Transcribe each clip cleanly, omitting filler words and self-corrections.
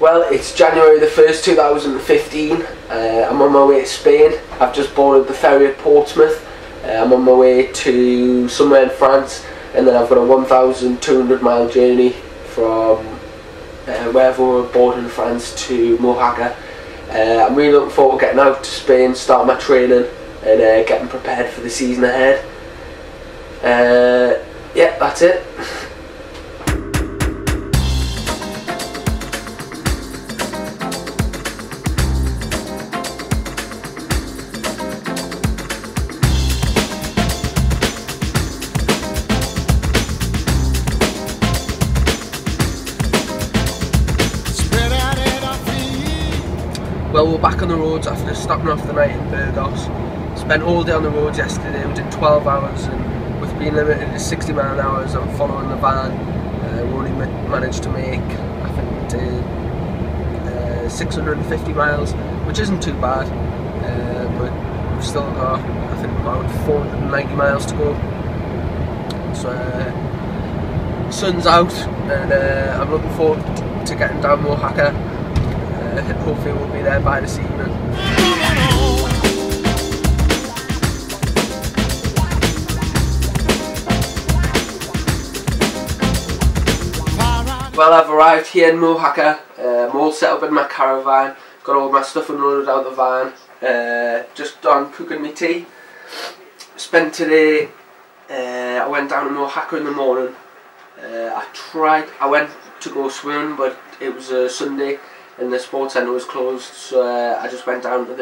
Well, it's January the 1st, 2015. I'm on my way to Spain. I've just boarded the ferry at Portsmouth. I'm on my way to somewhere in France, and then I've got a 1,200 mile journey from wherever we're board in France to Mojaca. I'm really looking forward to getting out to Spain, starting my training and getting prepared for the season ahead. Yeah, that's it. Well, we're back on the roads after stopping off the night in Burgos. Spent all day on the roads yesterday. We did 12 hours, and with being limited to 60 mile an hour, I'm following the van. We only managed to make, I think we did 650 miles, which isn't too bad, but we've still got, I think, about 490 miles to go. So sun's out, and I'm looking forward to getting down Mojaca. Hopefully we'll be there by this evening. Well, I've arrived here in Mojaca. I'm all set up in my caravan, got all my stuff unloaded out the van, just done cooking my tea. Spent today, I went down to Mojaca in the morning. I went to go swimming, but it was a Sunday and the sports centre was closed, so I just went down to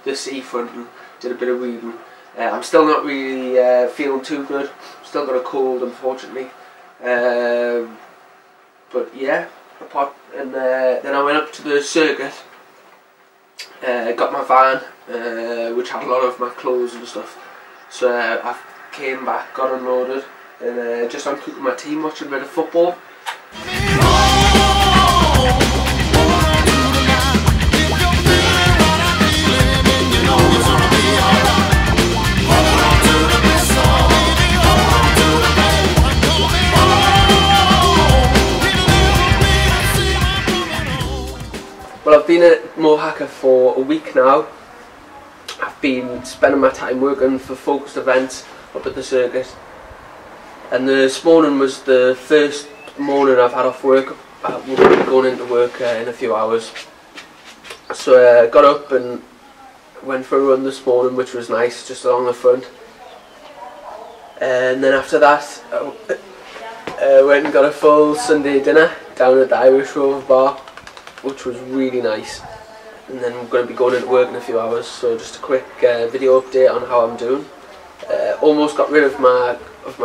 the seafront and did a bit of reading. I'm still not really feeling too good, still got a cold unfortunately, but yeah, and then I went up to the circuit, got my van, which had a lot of my clothes and stuff, so I came back, got unloaded, and just on cooking my tea, watching a bit of football. Well, I've been at Mojaca for a week now. I've been spending my time working for focused events up at the circuit, and this morning was the first morning I've had off work. We're going to be going into work in a few hours, so I got up and went for a run this morning, which was nice, just along the front, and then after that I went and got a full Sunday dinner down at the Irish Rover bar, which was really nice. And then we're going to be going into work in a few hours, so just a quick video update on how I'm doing. Almost got rid of my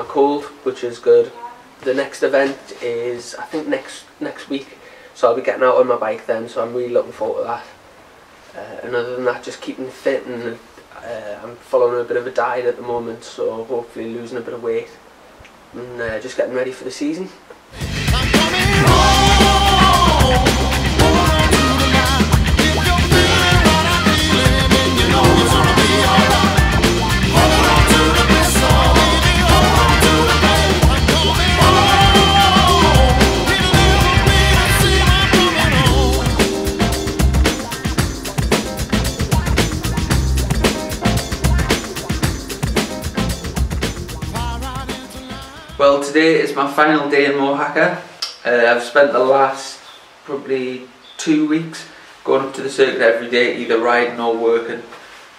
cold, which is good. The next event is, I think, next week, so I'll be getting out on my bike then, so I'm really looking forward to that. And other than that, just keeping fit, and I'm following a bit of a diet at the moment, so hopefully losing a bit of weight, and just getting ready for the season. Well, today is my final day in Mojaca. I've spent the last probably 2 weeks going up to the circuit every day, either riding or working.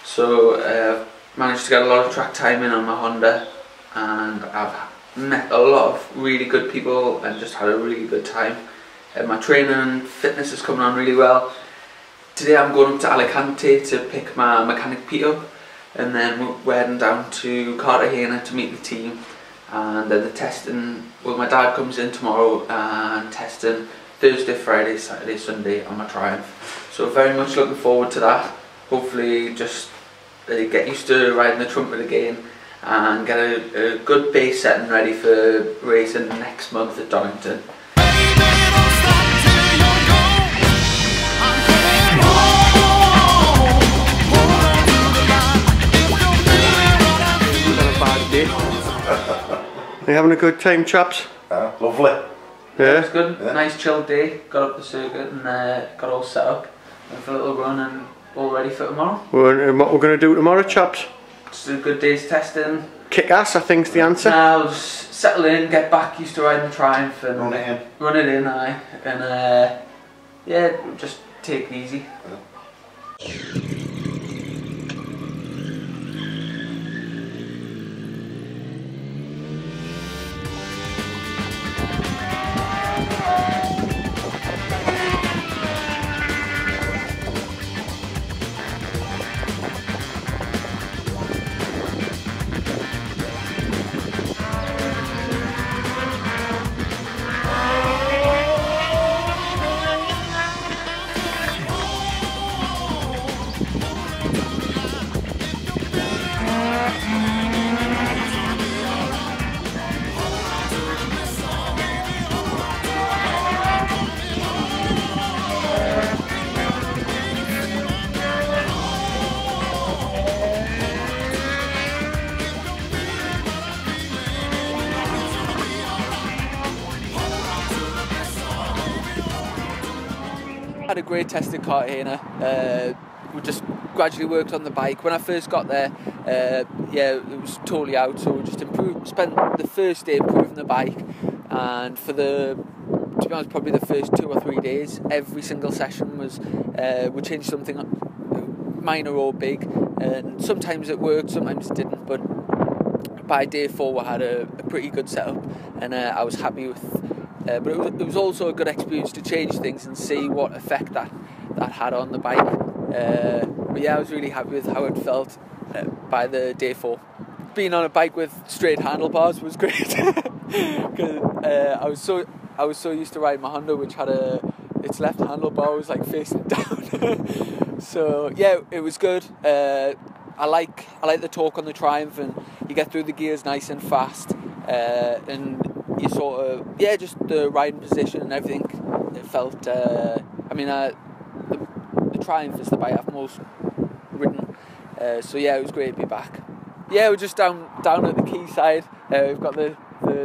So I've managed to get a lot of track time in on my Honda, and I've met a lot of really good people and just had a really good time. My training and fitness is coming on really well. Today I'm going up to Alicante to pick my mechanic Pete up, and then we're heading down to Cartagena to meet the team. And then the testing, well, my dad comes in tomorrow and testing Thursday, Friday, Saturday, Sunday on my Triumph. So very much looking forward to that. Hopefully just get used to riding the trumpet again and get a good base setting ready for racing next month at Donington. Are you having a good time, chaps? Lovely. Yeah, it was good. Yeah. Nice chilled day. Got up the circuit and got all set up. Went for a little run and all ready for tomorrow. What we're going to do tomorrow, chaps? Just a good day's testing. Kick ass, I think's the answer. Now just settle in, get back used to riding the Triumph and run it in, and yeah, just take it easy. Had a great test at Cartagena. We just gradually worked on the bike. When I first got there, yeah, it was totally out, so we just spent the first day improving the bike, and for to be honest, probably the first 2 or 3 days, every single session was, we changed something minor or big, and sometimes it worked, sometimes it didn't, but by day 4 we had a pretty good setup, and I was happy with. But it was also a good experience to change things and see what effect that had on the bike. But yeah, I was really happy with how it felt by the day 4. Being on a bike with straight handlebars was great, because I was so used to riding my Honda, which had its left handlebar was like facing down. So yeah, it was good. I like the torque on the Triumph, and you get through the gears nice and fast, and you sort of, yeah, just the riding position and everything, it felt, I mean, the Triumph is the bike I've most ridden, so yeah, it was great to be back. Yeah, we're just down at the quayside. We've got the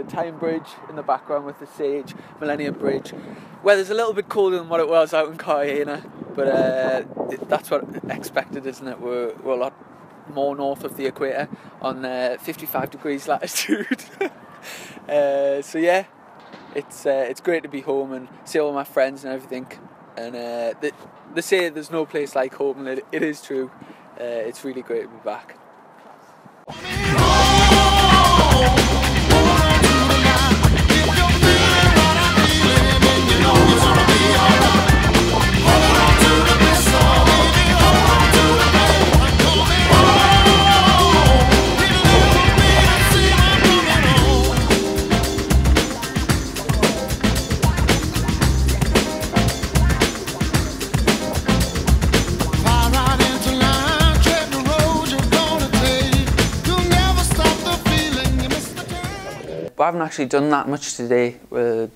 Tyne Bridge in the background with the Sage Millennium Bridge. Weather's a little bit colder than what it was out in Cartagena, but that's what expected, isn't it? We're a lot more north of the equator on 55 degrees latitude. So yeah, it's great to be home and see all my friends and everything, and they say there's no place like home, and it is true. It's really great to be back. But I haven't actually done that much today,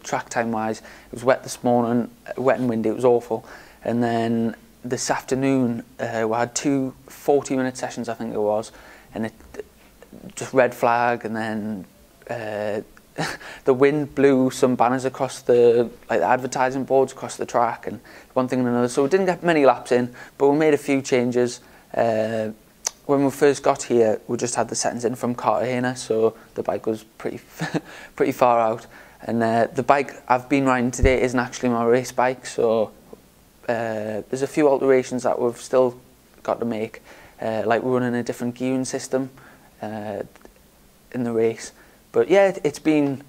track time wise. It was wet this morning, wet and windy, it was awful. And then this afternoon we had 2 40-minute sessions, I think it was, and it just red flag, and then the wind blew some banners across the advertising boards across the track, and one thing and another. So we didn't get many laps in, but we made a few changes. When we first got here, we just had the settings in from Cartagena, so the bike was pretty far out. And the bike I've been riding today isn't actually my race bike, so there's a few alterations that we've still got to make. Like we're running a different gearing system in the race. But yeah, it's been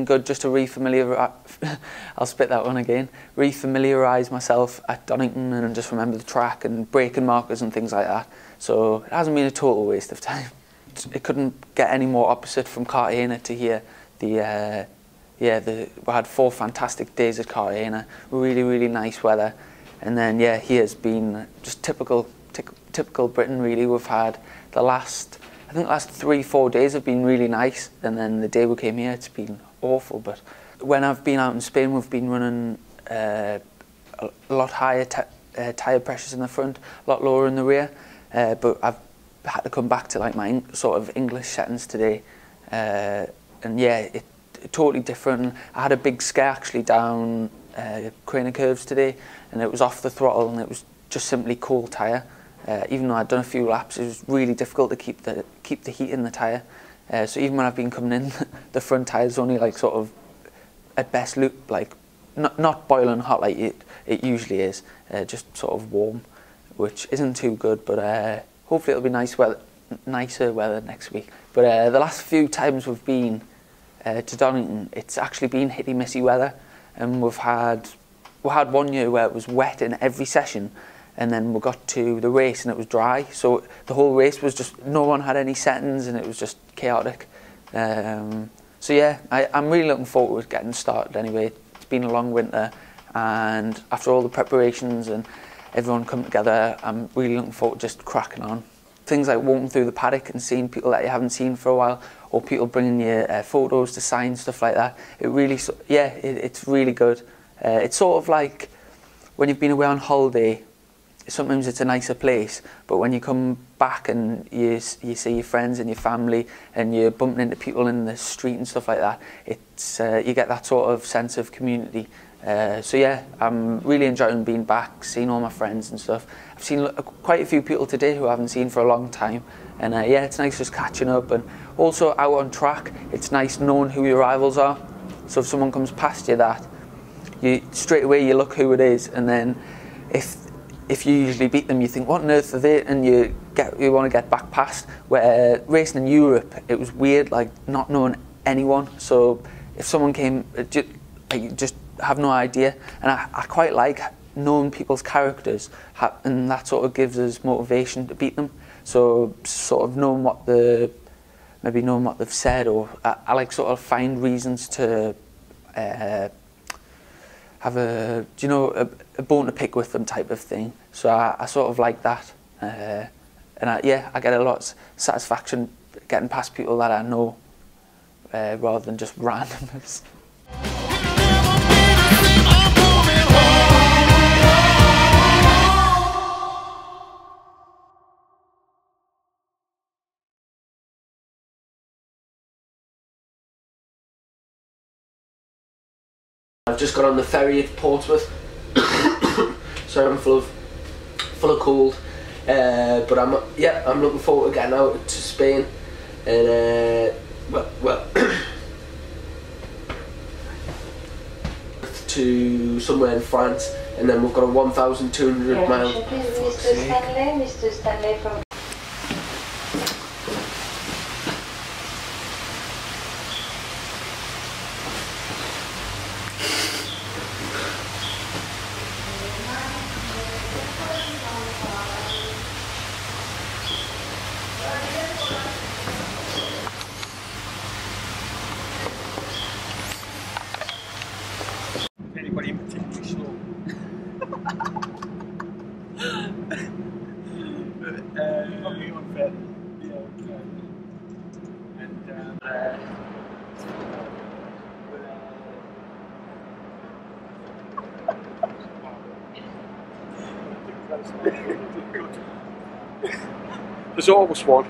good just to I'll spit that one again. Refamiliarise myself at Donington and just remember the track and braking markers and things like that. So it hasn't been a total waste of time. It couldn't get any more opposite from Cartagena to here. We had 4 fantastic days at Cartagena, really nice weather, and then yeah, here's been just typical Britain really. We've had the last 3-4 days have been really nice, and then the day we came here it's been awful. But when I've been out in Spain, we've been running a lot higher tyre pressures in the front, a lot lower in the rear, but I've had to come back to like my sort of English settings today, and yeah, totally different. I had a big scare actually down Crane Curves today, and it was off the throttle, and it was just simply cold tyre. Even though I'd done a few laps, it was really difficult to keep the heat in the tyre. So even when I've been coming in, the front tyre's only like sort of at best loop, like not boiling hot like it usually is, just sort of warm, which isn't too good. But hopefully it'll be nicer weather next week. But the last few times we've been to Donington, it's actually been hitty missy weather, and we had 1 year where it was wet in every session, and then we got to the race and it was dry, so the whole race was just, no one had any settings and it was just chaotic. So yeah, I'm really looking forward to getting started anyway. It's been a long winter, and after all the preparations and everyone coming together, I'm really looking forward to just cracking on. Things like walking through the paddock and seeing people that you haven't seen for a while, or people bringing you photos to sign, stuff like that. It really, yeah, it's really good. It's sort of like when you've been away on holiday, sometimes it's a nicer place, but when you come back and you see your friends and your family and you're bumping into people in the street and stuff like that, it's you get that sort of sense of community. So yeah, I'm really enjoying being back, seeing all my friends and stuff. I've seen quite a few people today who I haven't seen for a long time, and yeah, it's nice just catching up. And also out on track, it's nice knowing who your rivals are. So if someone comes past you, straight away you look who it is, and then if you usually beat them, you think, what on earth are they? And you want to get back past. Where racing in Europe, it was weird, like not knowing anyone. So if someone came, you just have no idea. And I quite like knowing people's characters, and that sort of gives us motivation to beat them. So sort of knowing what they've said, or I like sort of find reasons to have a bone to pick with them type of thing. So I sort of like that, and yeah, I get a lot of satisfaction getting past people that I know, rather than just randomers. I've just got on the ferry at Portsmouth, so I'm full of cold, but I'm looking forward to getting out to Spain, and well to somewhere in France, and then we've got a 1,200 mile. Mr. Stanley from Anybody in particular slow? Probably unfair. Yeah, okay. And there's always one.